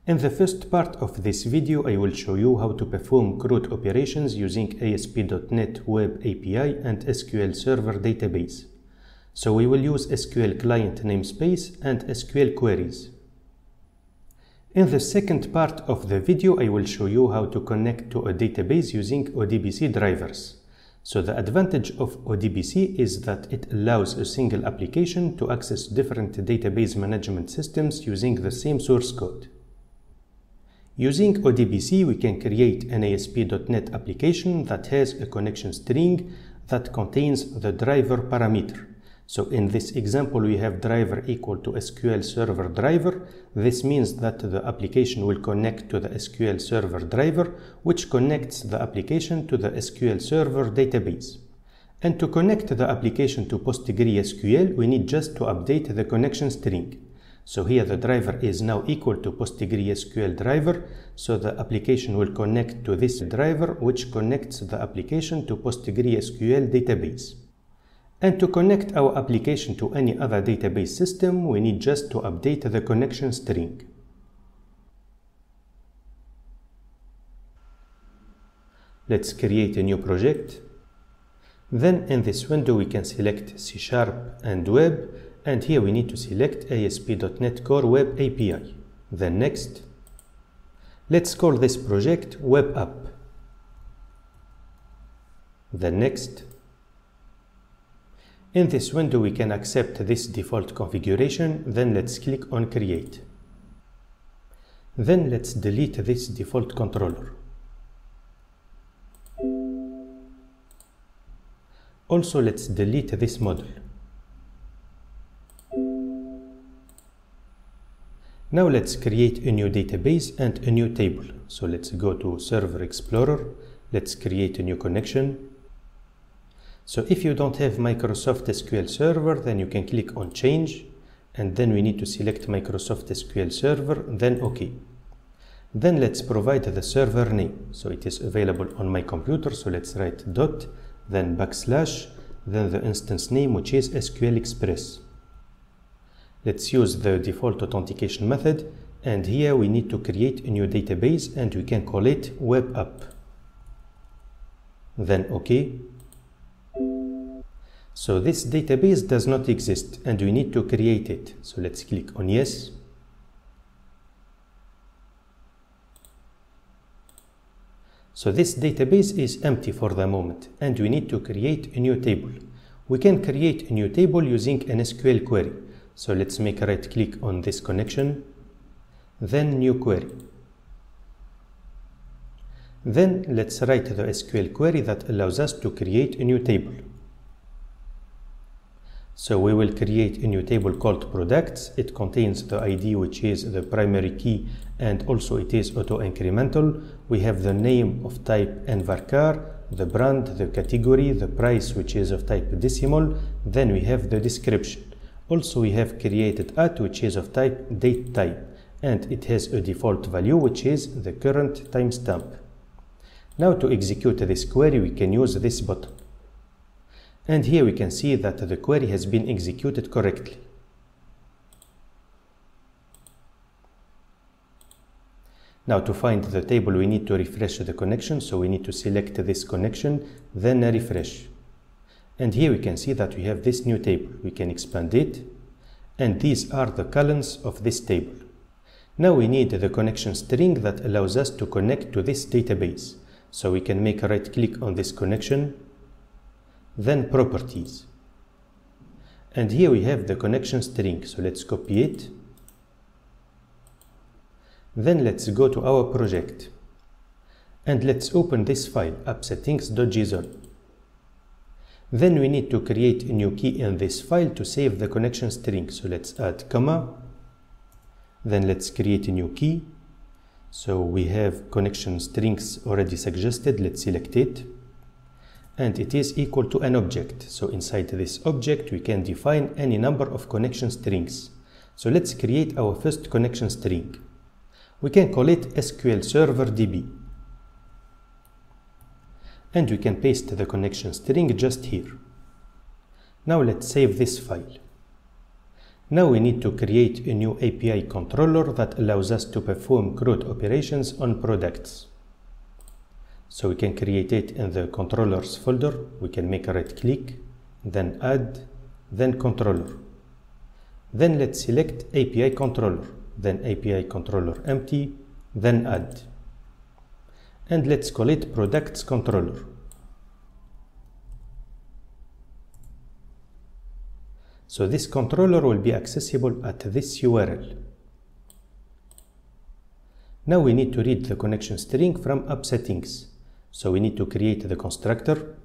In the first part of this video, I will show you how to perform CRUD operations using ASP.NET Web API and SQL Server Database. So we will use SQLClient namespace and SQL queries. In the second part of the video, I will show you how to connect to a database using ODBC drivers. So the advantage of ODBC is that it allows a single application to access different database management systems using the same source code. Using ODBC, we can create an ASP.NET application that has a connection string that contains the driver parameter. So in this example, we have driver equal to SQL Server driver. This means that the application will connect to the SQL Server driver, which connects the application to the SQL Server database. And to connect the application to PostgreSQL, we need just to update the connection string. So here the driver is now equal to PostgreSQL driver, so the application will connect to this driver, which connects the application to PostgreSQL database. And to connect our application to any other database system, we need just to update the connection string. Let's create a new project. Then in this window we can select C# and Web, and here we need to select ASP.NET Core Web API. Then next. Let's call this project Web App. Then next. In this window we can accept this default configuration, then let's click on Create. Then let's delete this default controller. Also let's delete this model. Now let's create a new database and a new table. So let's go to Server Explorer, let's create a new connection. So if you don't have Microsoft SQL Server, then you can click on Change, and then we need to select Microsoft SQL Server, then OK. Then let's provide the server name. So it is available on my computer, so let's write dot, then backslash, then the instance name, which is SQL Express. Let's use the default authentication method, and here we need to create a new database, and we can call it Web App. Then OK. So this database does not exist and we need to create it. So let's click on Yes. So this database is empty for the moment and we need to create a new table. We can create a new table using an SQL query. So let's make a right click on this connection, then New Query. Then let's write the SQL query that allows us to create a new table. So we will create a new table called products. It contains the ID, which is the primary key, and also it is auto-incremental. We have the name of type nvarchar, the brand, the category, the price, which is of type decimal. Then we have the description. Also we have created at, which is of type date type, and it has a default value, which is the current timestamp. Now to execute this query, we can use this button. And here we can see that the query has been executed correctly. Now to find the table, we need to refresh the connection. So we need to select this connection, then refresh. And here we can see that we have this new table. We can expand it. And these are the columns of this table. Now we need the connection string that allows us to connect to this database. So we can make a right click on this connection, then Properties. And here we have the connection string. So let's copy it. Then let's go to our project. And let's open this file, appsettings.json. Then we need to create a new key in this file to save the connection string. So let's add comma. Then let's create a new key. So we have connection strings already suggested. Let's select it. And it is equal to an object. So inside this object, we can define any number of connection strings. So let's create our first connection string. We can call it SQL Server DB. And we can paste the connection string just here. Now let's save this file. Now we need to create a new API controller that allows us to perform CRUD operations on products. So we can create it in the controllers folder. We can make a right click, then add, then controller. Then let's select API controller, then API controller empty, then add. And let's call it products controller. So this controller will be accessible at this URL. Now we need to read the connection string from app settings. So we need to create the constructor.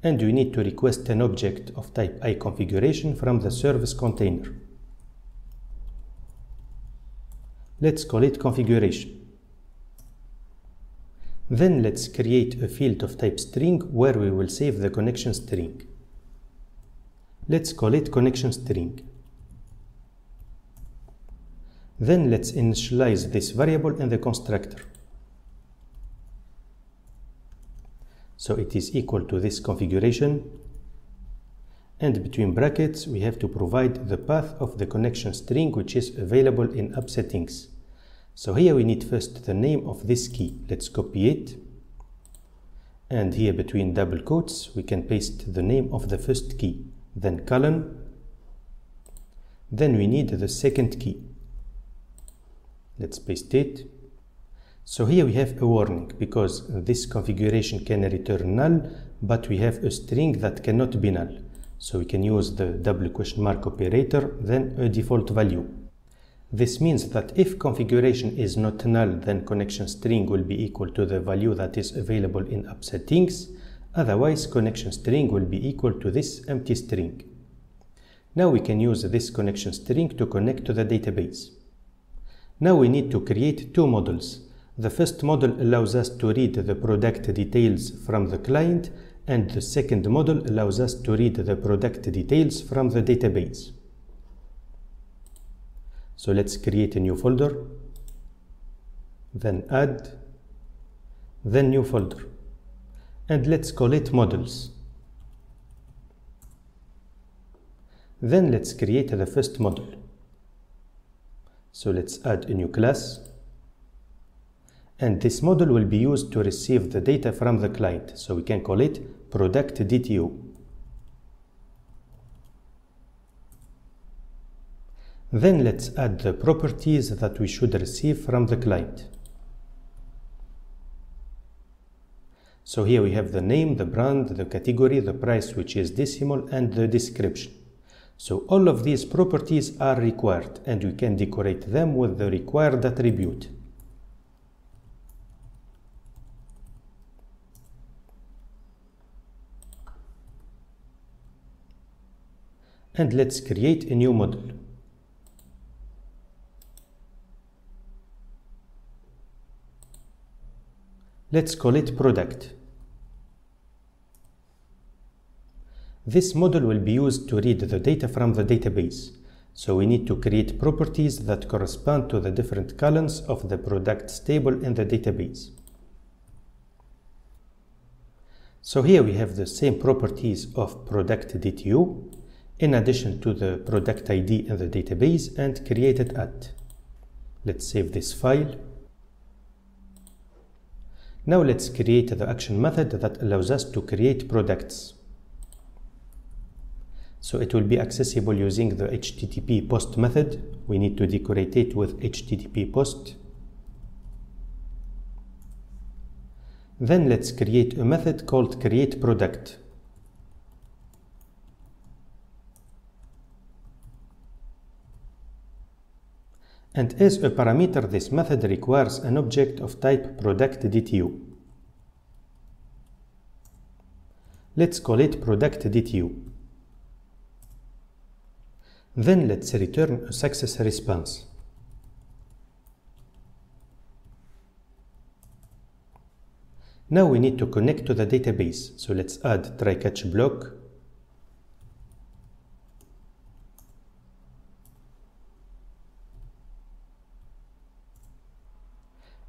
And we need to request an object of type iConfiguration from the service container. Let's call it configuration. Then let's create a field of type string where we will save the connection string. Let's call it connection string. Then let's initialize this variable in the constructor. So it is equal to this configuration, and between brackets we have to provide the path of the connection string which is available in app settings. So here we need first the name of this key. Let's copy it, and here between double quotes we can paste the name of the first key, then colon, then we need the second key. Let's paste it. So here we have a warning because this configuration can return null, but we have a string that cannot be null. So we can use the double question mark operator, then a default value. This means that if configuration is not null, then connection string will be equal to the value that is available in app settings. Otherwise, connection string will be equal to this empty string. Now we can use this connection string to connect to the database. Now we need to create two models. The first model allows us to read the product details from the client, and the second model allows us to read the product details from the database. So let's create a new folder, then add, then new folder, and let's call it models. Then let's create the first model. So let's add a new class, and this model will be used to receive the data from the client. So we can call it product DTO. Then let's add the properties that we should receive from the client. So here we have the name, the brand, the category, the price which is decimal, and the description. So all of these properties are required, and we can decorate them with the required attribute. And let's create a new model. Let's call it product. This model will be used to read the data from the database. So we need to create properties that correspond to the different columns of the products table in the database. So here we have the same properties of product DTO in addition to the product ID in the database and created at. Let's save this file. Now let's create the action method that allows us to create products. So it will be accessible using the HTTP post method. We need to decorate it with HTTP post. Then let's create a method called createProduct. And as a parameter, this method requires an object of type productDTO. Let's call it productDTO. Then let's return a success response. Now we need to connect to the database, so let's add try-catch block.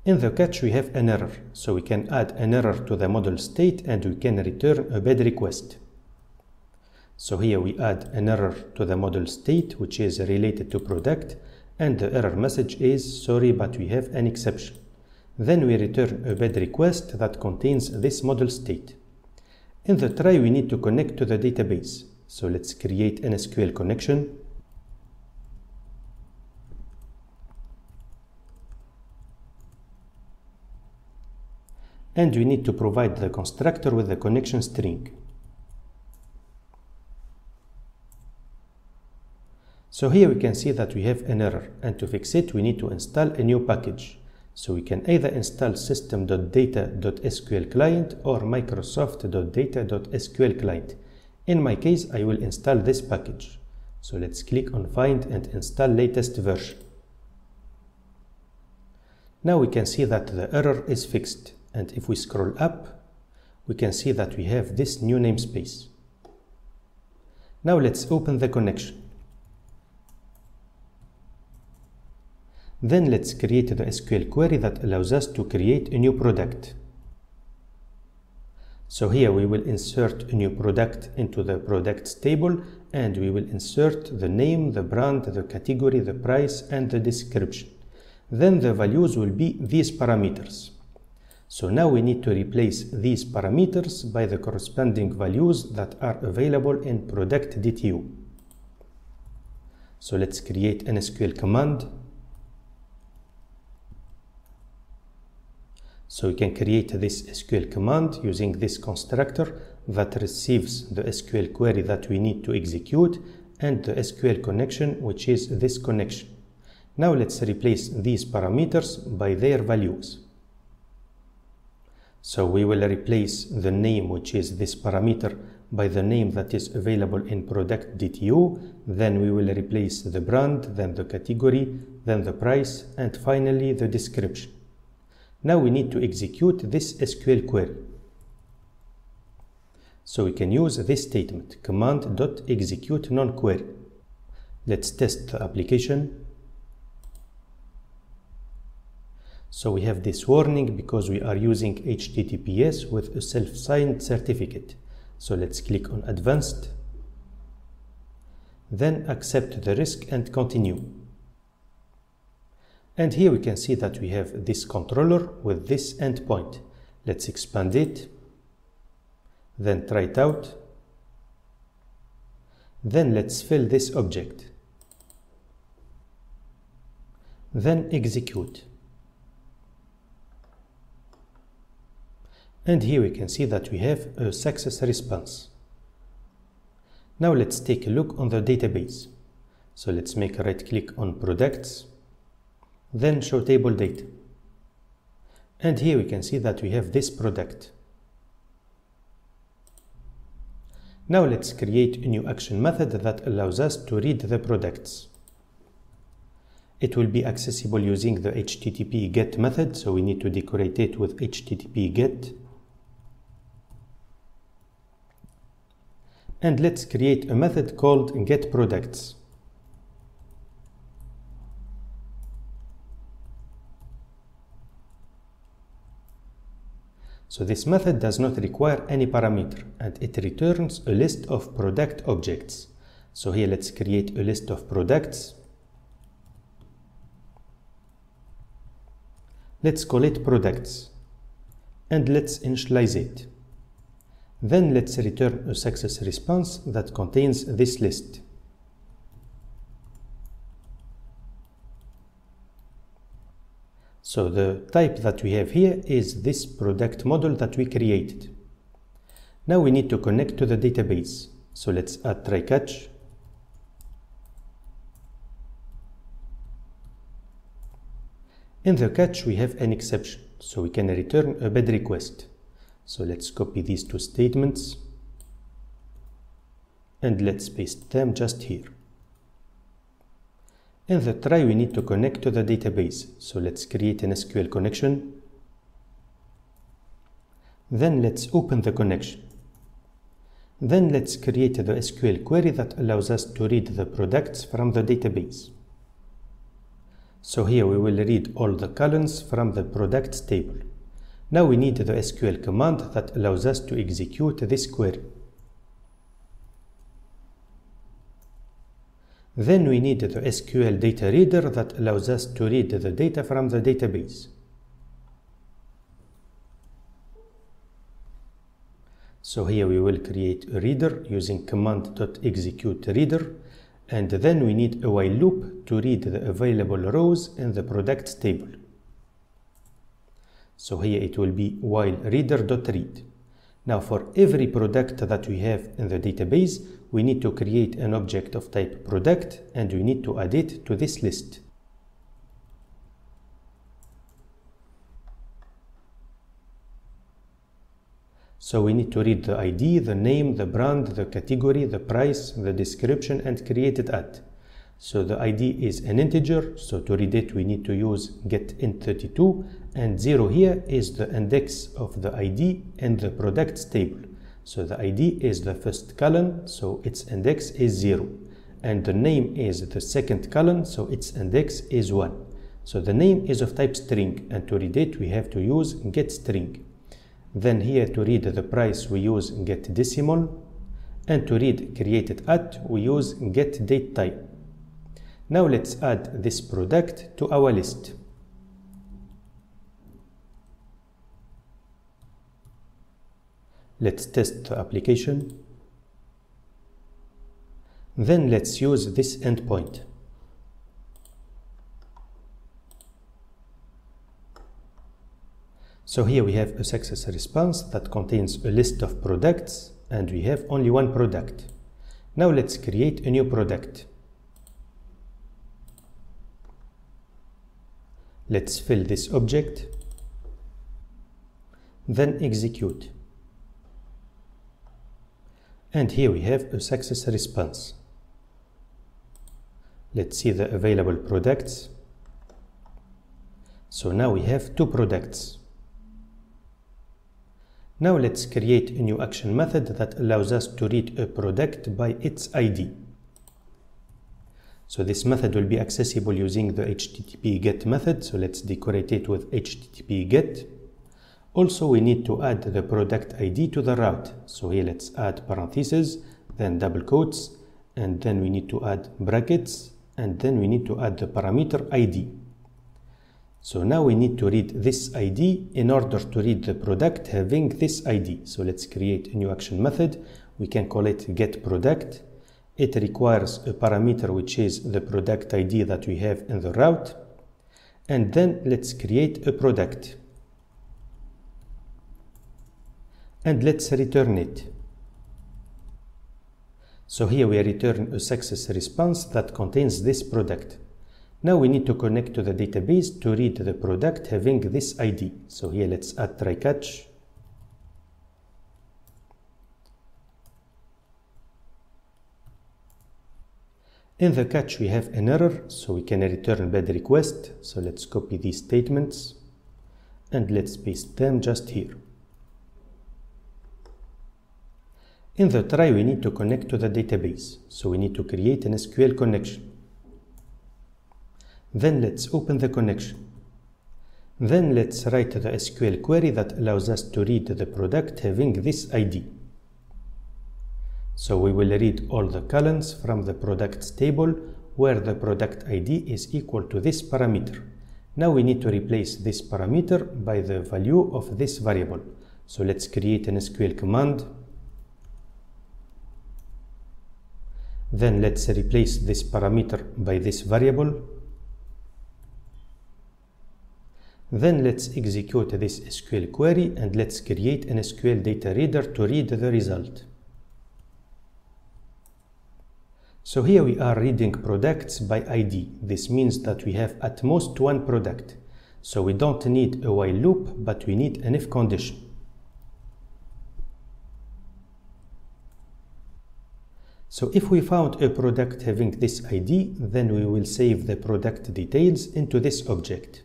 In the catch we have an error, so we can add an error to the model state and we can return a bad request. So here we add an error to the model state, which is related to product, and the error message is sorry, but we have an exception. Then we return a bed request that contains this model state. In the try, we need to connect to the database. So let's create an SQL connection. And we need to provide the constructor with the connection string. So here we can see that we have an error, and to fix it we need to install a new package. So we can either install system.data.SQLClient or Microsoft.data.SQLClient. In my case, I will install this package. So let's click on Find and install latest version. Now we can see that the error is fixed, and if we scroll up, we can see that we have this new namespace. Now let's open the connection. Then let's create the SQL query that allows us to create a new product. So here we will insert a new product into the products table, and we will insert the name, the brand, the category, the price, and the description. Then the values will be these parameters. So now we need to replace these parameters by the corresponding values that are available in product.dtu. So let's create an SQL command. So we can create this SQL command using this constructor that receives the SQL query that we need to execute and the SQL connection, which is this connection. Now let's replace these parameters by their values. So we will replace the name, which is this parameter, by the name that is available in product.dtu. Then we will replace the brand, then the category, then the price, and finally the description. Now we need to execute this SQL query. So we can use this statement, command.execute non-query. Let's test the application. So we have this warning because we are using HTTPS with a self-signed certificate. So let's click on Advanced. Then accept the risk and continue. And here we can see that we have this controller with this endpoint. Let's expand it. Then try it out. Then let's fill this object. Then execute. And here we can see that we have a success response. Now let's take a look on the database. So let's make a right click on Products. Then show table data. And here we can see that we have this product. Now let's create a new action method that allows us to read the products. It will be accessible using the HTTP GET method, so we need to decorate it with HTTP GET. And let's create a method called getProducts. So this method does not require any parameter, and it returns a list of product objects. So here let's create a list of products. Let's call it products, and let's initialize it. Then let's return a success response that contains this list. So the type that we have here is this product model that we created. Now we need to connect to the database. So let's add try catch. In the catch we have an exception, so we can return a bed request. So let's copy these two statements and let's paste them just here. In the try we need to connect to the database, so let's create an SQL connection. Then let's open the connection. Then let's create the SQL query that allows us to read the products from the database. So here we will read all the columns from the products table. Now we need the SQL command that allows us to execute this query. Then we need the SQL data reader that allows us to read the data from the database. So here we will create a reader using command.execute reader, and then we need a while loop to read the available rows in the products table. So here it will be while reader.read. Now for every product that we have in the database, we need to create an object of type product, and we need to add it to this list. So we need to read the ID, the name, the brand, the category, the price, the description, and create it at. So the ID is an integer, so to read it we need to use getInt32, and 0 here is the index of the ID in the products table. So the ID is the first column, so its index is 0. And the name is the second column, so its index is 1. So the name is of type string, and to read it we have to use getString. Then here to read the price we use getDecimal, and to read created at we use getDateTime. Now let's add this product to our list. Let's test the application. Then let's use this endpoint. So here we have a success response that contains a list of products, and we have only one product. Now let's create a new product. Let's fill this object, then execute. And here we have a success response. Let's see the available products. So now we have 2 products. Now let's create a new action method that allows us to read a product by its ID. So this method will be accessible using the HTTP GET method, so let's decorate it with HTTP GET. Also we need to add the product ID to the route. So here let's add parentheses, then double quotes, and then we need to add brackets, and then we need to add the parameter ID. So now we need to read this ID in order to read the product having this ID. So let's create a new action method. We can call it getProduct. It requires a parameter which is the product ID that we have in the route. And then let's create a product. And let's return it. So here we return a success response that contains this product. Now we need to connect to the database to read the product having this ID. So here let's add try catch. In the catch we have an error, so we can return bad request. So let's copy these statements and let's paste them just here. In the try we need to connect to the database, so we need to create an SQL connection. Then let's open the connection. Then let's write the SQL query that allows us to read the product having this ID. So we will read all the columns from the products table where the product ID is equal to this parameter. Now we need to replace this parameter by the value of this variable. So let's create an SQL command. Then let's replace this parameter by this variable. Then let's execute this SQL query and let's create an SQL data reader to read the result. So here we are reading products by ID. This means that we have at most one product. So we don't need a while loop, but we need an if condition. So if we found a product having this ID, then we will save the product details into this object.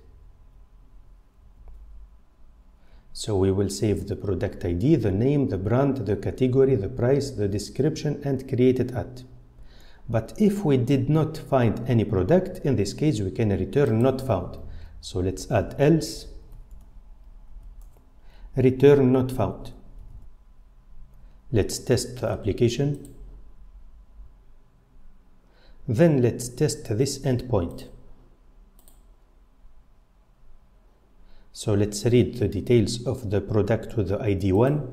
So we will save the product ID, the name, the brand, the category, the price, the description, and create it at. But if we did not find any product, in this case we can return not found. So let's add else, return not found. Let's test the application. Then let's test this endpoint. So let's read the details of the product with the ID 1.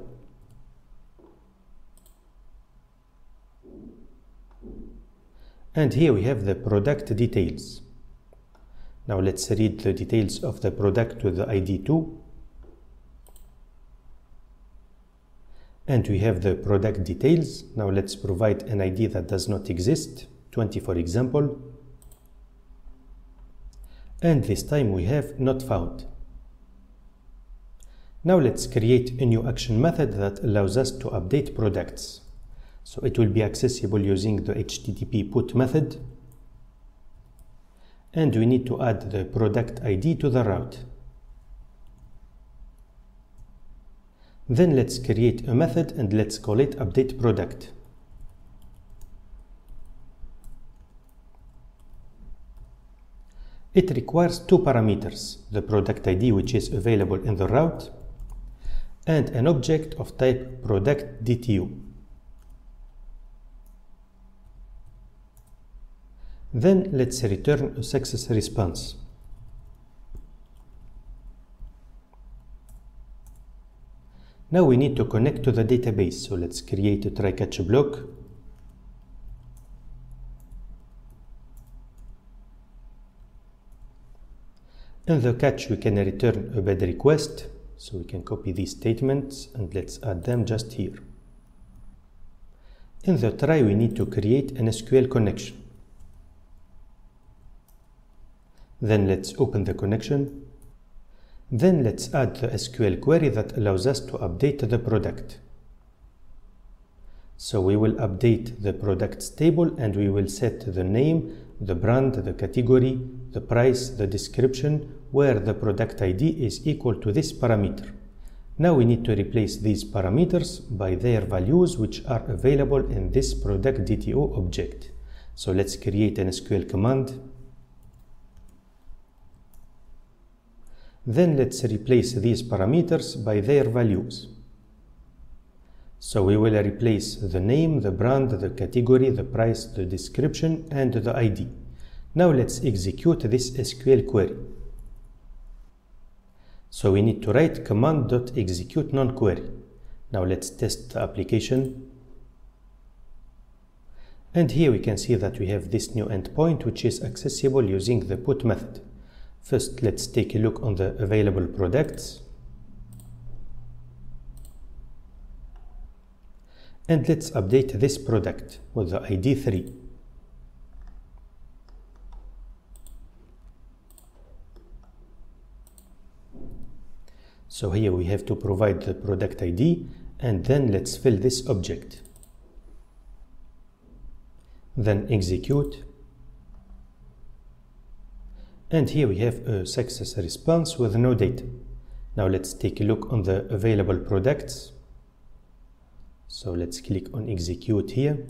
And here we have the product details. Now let's read the details of the product with the ID 2. And we have the product details. Now let's provide an ID that does not exist, 20 for example. And this time we have not found. Now let's create a new action method that allows us to update products. So it will be accessible using the HTTP put method. And we need to add the product ID to the route. Then let's create a method and let's call it update product. It requires two parameters, the product ID which is available in the route and an object of type product DTU. Then let's return a success response. Now we need to connect to the database, so let's create a try-catch block. In the catch we can return a bad request, so we can copy these statements and let's add them just here. In the try we need to create an SQL connection. Then let's open the connection. Then let's add the SQL query that allows us to update the product. So we will update the products table and we will set the name, the brand, the category, the price, the description, where the product ID is equal to this parameter. Now we need to replace these parameters by their values which are available in this product DTO object. So let's create an SQL command. Then let's replace these parameters by their values. So we will replace the name, the brand, the category, the price, the description, and the ID. Now let's execute this SQL query. So we need to write command.execute non-query. Now let's test the application. And here we can see that we have this new endpoint which is accessible using the put method. First, let's take a look on the available products. And let's update this product with the ID 3. So here we have to provide the product ID and then let's fill this object. Then execute. And here we have a success response with no data. Now let's take a look on the available products. So let's click on execute here.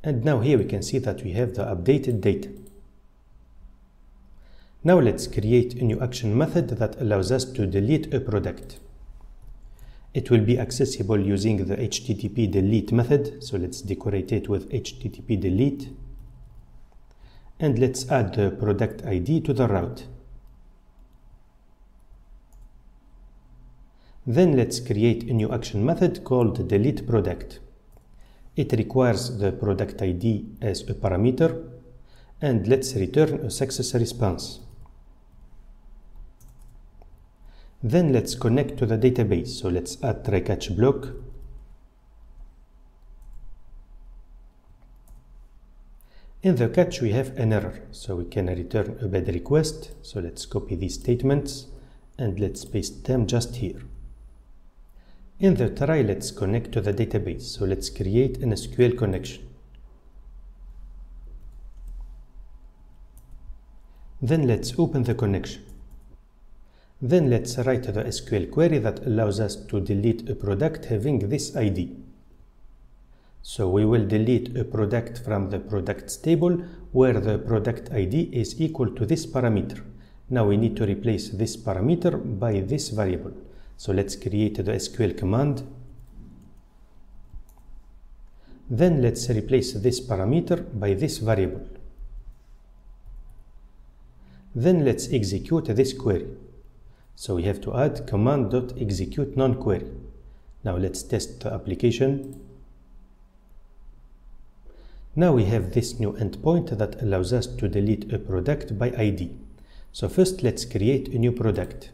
And now here we can see that we have the updated data. Now let's create a new action method that allows us to delete a product. It will be accessible using the HTTP delete method. So let's decorate it with HTTP delete. And let's add the product ID to the route. Then let's create a new action method called delete product. It requires the product ID as a parameter, and let's return a success response. Then let's connect to the database. So let's add try-catch block. In the catch we have an error, so we can return a bad request. So let's copy these statements and let's paste them just here. In the try, let's connect to the database. So let's create an SQL connection. Then let's open the connection. Then let's write the SQL query that allows us to delete a product having this ID. So we will delete a product from the products table where the product ID is equal to this parameter. Now we need to replace this parameter by this variable. So let's create the SQL command. Then let's replace this parameter by this variable. Then let's execute this query. So we have to add command.execute non-query. Now let's test the application. Now we have this new endpoint that allows us to delete a product by ID. So first let's create a new product.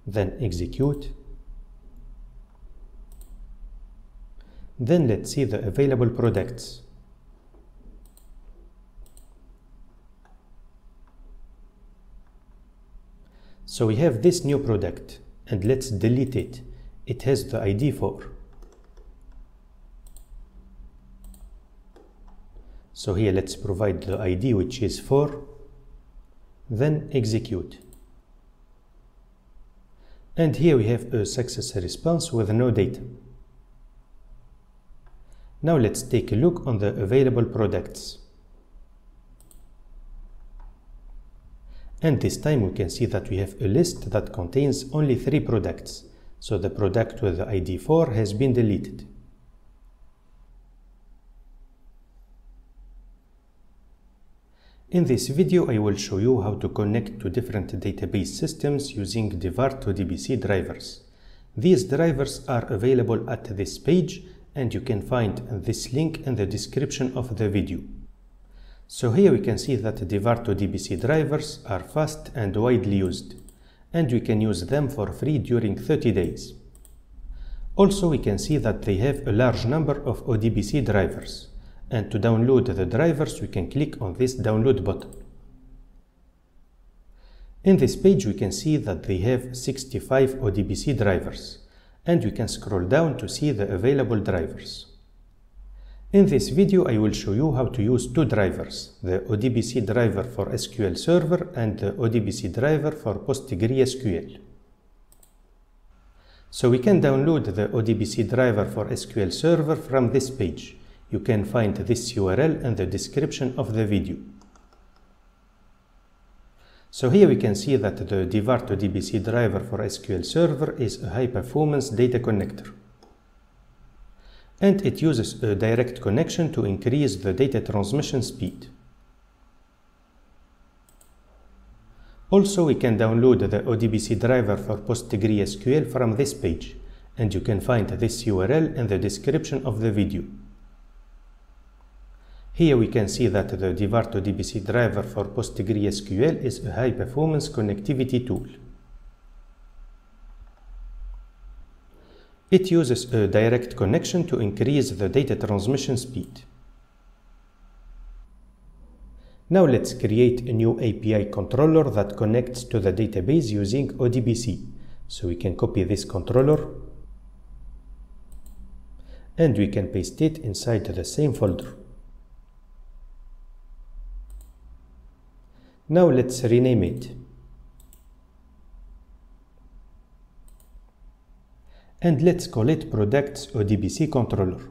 Then execute. Then let's see the available products. So we have this new product, and let's delete it. It has the ID 4. So here let's provide the ID, which is 4, then execute. And here we have a success response with no data. Now let's take a look on the available products. And this time we can see that we have a list that contains only 3 products. So the product with the ID 4 has been deleted. In this video, I will show you how to connect to different database systems using Devart ODBC drivers. These drivers are available at this page, and you can find this link in the description of the video. So here we can see that Devart ODBC drivers are fast and widely used, and we can use them for free during 30 days. Also, we can see that they have a large number of ODBC drivers, and to download the drivers we can click on this download button. In this page we can see that they have 65 ODBC drivers, and we can scroll down to see the available drivers. In this video I will show you how to use 2 drivers, the ODBC driver for SQL Server and the ODBC driver for PostgreSQL. So we can download the ODBC driver for SQL Server from this page. You can find this URL in the description of the video. So here we can see that the Devart ODBC driver for SQL Server is a high-performance data connector. And it uses a direct connection to increase the data transmission speed. Also, we can download the ODBC driver for PostgreSQL from this page, and you can find this URL in the description of the video. Here we can see that the Devart ODBC driver for PostgreSQL is a high-performance connectivity tool. It uses a direct connection to increase the data transmission speed. Now let's create a new API controller that connects to the database using ODBC. So we can copy this controller and we can paste it inside the same folder. Now let's rename it. And let's call it Products ODBC Controller.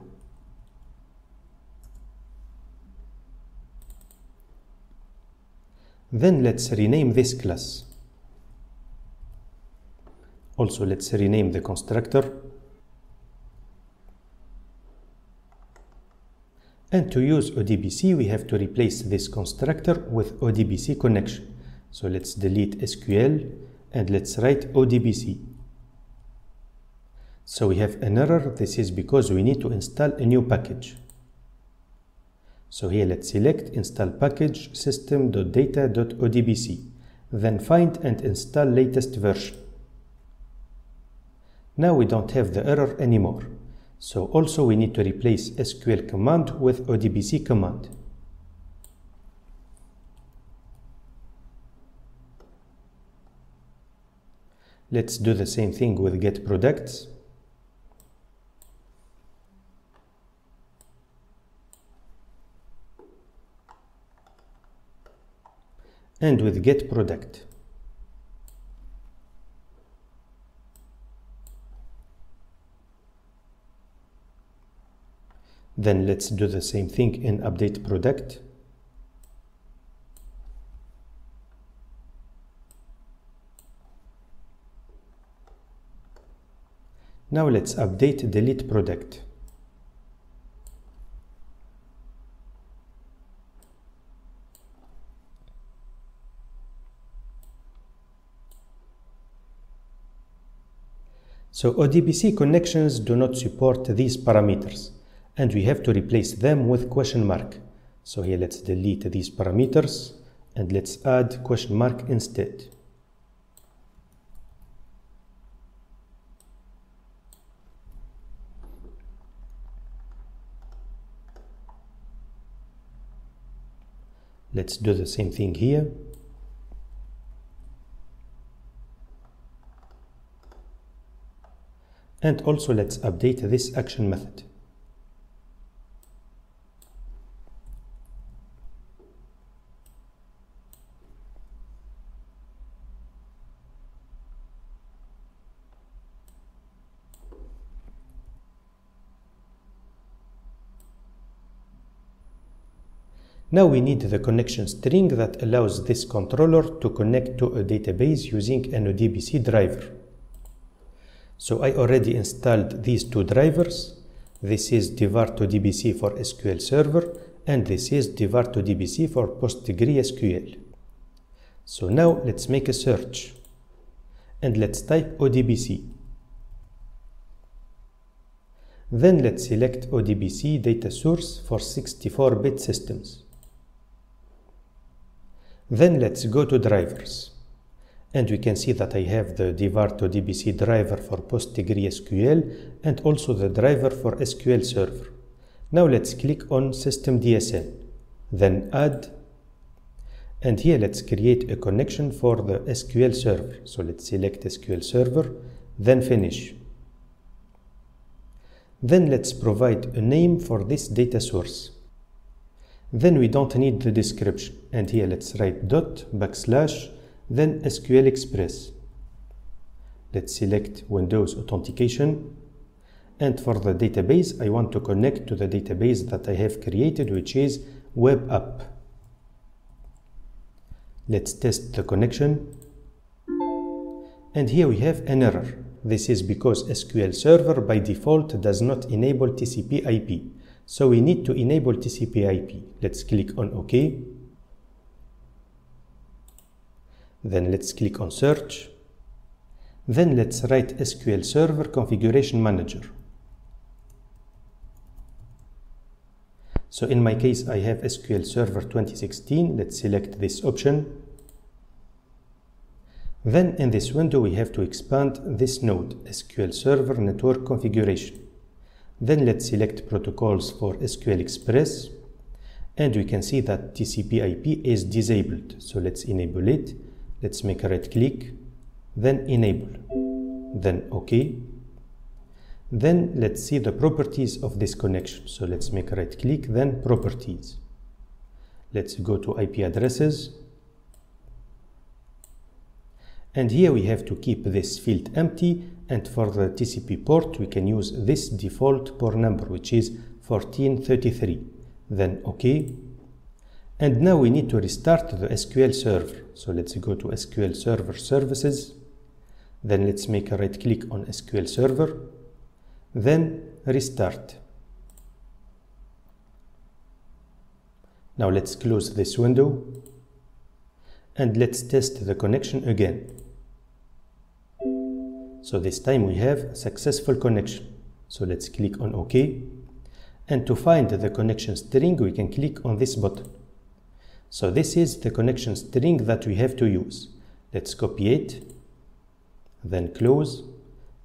Then let's rename this class. Also let's rename the constructor. And to use ODBC, we have to replace this constructor with ODBC connection. So let's delete SQL and let's write ODBC. So we have an error. This is because we need to install a new package. So here let's select install package system.data.odbc, then find and install latest version. Now we don't have the error anymore. So also we need to replace SQL command with ODBC command. Let's do the same thing with get products. And with get product. Then let's do the same thing in update product. Now let's update delete product. So ODBC connections do not support these parameters, and we have to replace them with question mark. So here let's delete these parameters and let's add question mark instead. Let's do the same thing here. And also let's update this action method. Now we need the connection string that allows this controller to connect to a database using an ODBC driver. So I already installed these two drivers. This is Devart ODBC for SQL Server and this is Devart ODBC for PostgreSQL. So now let's make a search and let's type ODBC. Then let's select ODBC data source for 64-bit systems. Then let's go to drivers. And we can see that I have the Devart ODBC driver for PostgreSQL and also the driver for SQL Server. Now let's click on System DSN, then Add, and here let's create a connection for the SQL Server. So let's select SQL Server, then Finish. Then let's provide a name for this data source. Then we don't need the description, and here let's write dot / then SQL Express. Let's select Windows Authentication, and for the database I want to connect to the database that I have created, which is Web App. Let's test the connection, and here we have an error. This is because SQL Server by default does not enable TCP/IP, so we need to enable TCP/IP. Let's click on OK. Then let's click on Search. Then let's write SQL Server Configuration Manager. So in my case, I have SQL Server 2016. Let's select this option. Then in this window, we have to expand this node, SQL Server Network Configuration. Then let's select protocols for SQL Express. And we can see that TCP/IP is disabled. So let's enable it. Let's make a right click, then enable, then OK. Then let's see the properties of this connection. So let's make a right click, then properties. Let's go to IP addresses. And here we have to keep this field empty. And for the TCP port, we can use this default port number, which is 1433. Then OK. And now we need to restart the SQL Server. So let's go to SQL Server Services. Then let's make a right click on SQL Server. Then restart. Now let's close this window. And let's test the connection again. So this time we have a successful connection. So let's click on OK. And to find the connection string, we can click on this button. So this is the connection string that we have to use. Let's copy it, then close,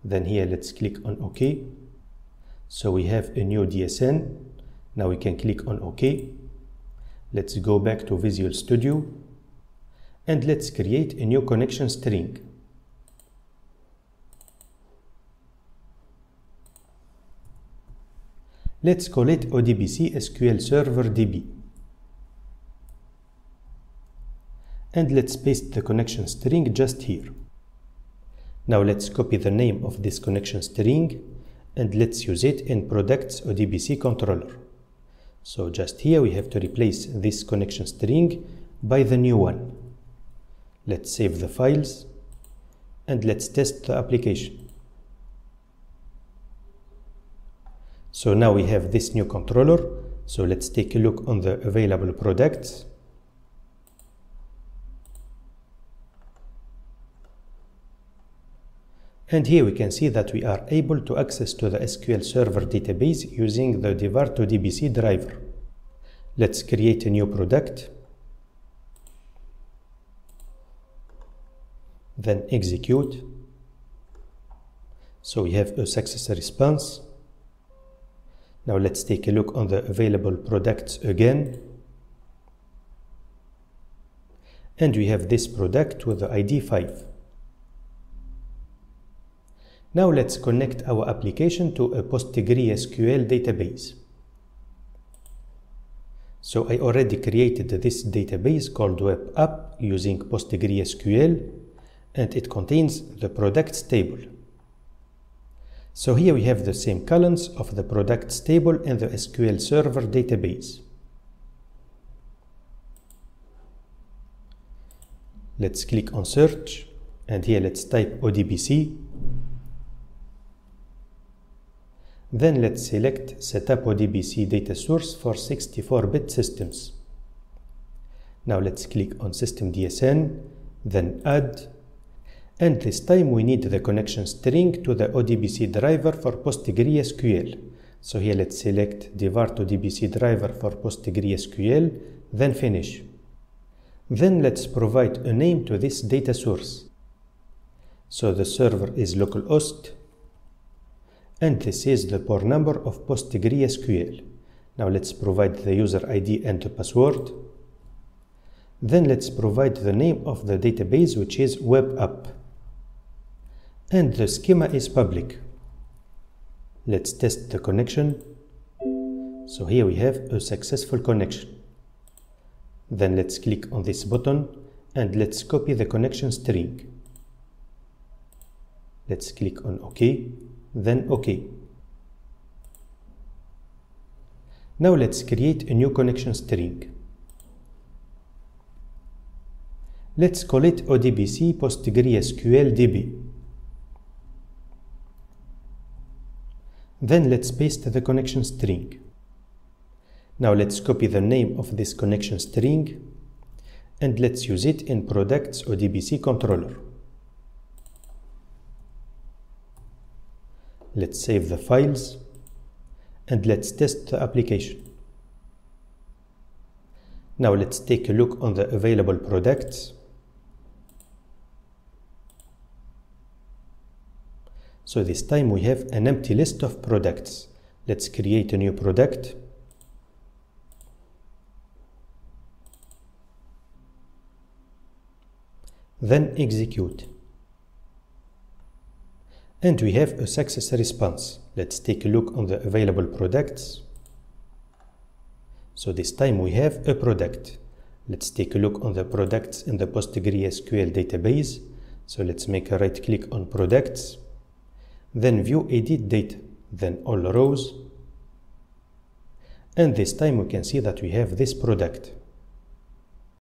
then here let's click on OK. So we have a new DSN. Now we can click on OK. Let's go back to Visual Studio and let's create a new connection string. Let's call it ODBC SQL Server DB. And let's paste the connection string just here. Now let's copy the name of this connection string and let's use it in Products ODBC controller. So just here we have to replace this connection string by the new one. Let's save the files and let's test the application. So now we have this new controller. So let's take a look on the available products. And here we can see that we are able to access to the SQL Server database using the Devart ODBC driver. Let's create a new product. Then execute. So we have a success response. Now let's take a look on the available products again. And we have this product with the ID 5. Now let's connect our application to a PostgreSQL database. So I already created this database called Web App using PostgreSQL, and it contains the products table. So here we have the same columns of the products table in the SQL Server database. Let's click on search, and here let's type ODBC. Then let's select Setup ODBC Data Source for 64-bit systems. Now let's click on System DSN, then Add, and this time we need the connection string to the ODBC driver for PostgreSQL. So here let's select Devart ODBC driver for PostgreSQL, then Finish. Then let's provide a name to this data source. So the server is localhost, and this is the port number of PostgreSQL. Now let's provide the user ID and the password. Then let's provide the name of the database, which is Web App. And the schema is public. Let's test the connection. So here we have a successful connection. Then let's click on this button and let's copy the connection string. Let's click on OK. Then OK. Now let's create a new connection string. Let's call it ODBC PostgreSQL DB. Then let's paste the connection string. Now let's copy the name of this connection string and let's use it in Products ODBC controller. Let's save the files and let's test the application. Now let's take a look on the available products. So this time we have an empty list of products. Let's create a new product. Then execute. And we have a success response. Let's take a look on the available products. So this time we have a product. Let's take a look on the products in the PostgreSQL database. So let's make a right click on products. Then view edit data, then all rows. And this time we can see that we have this product.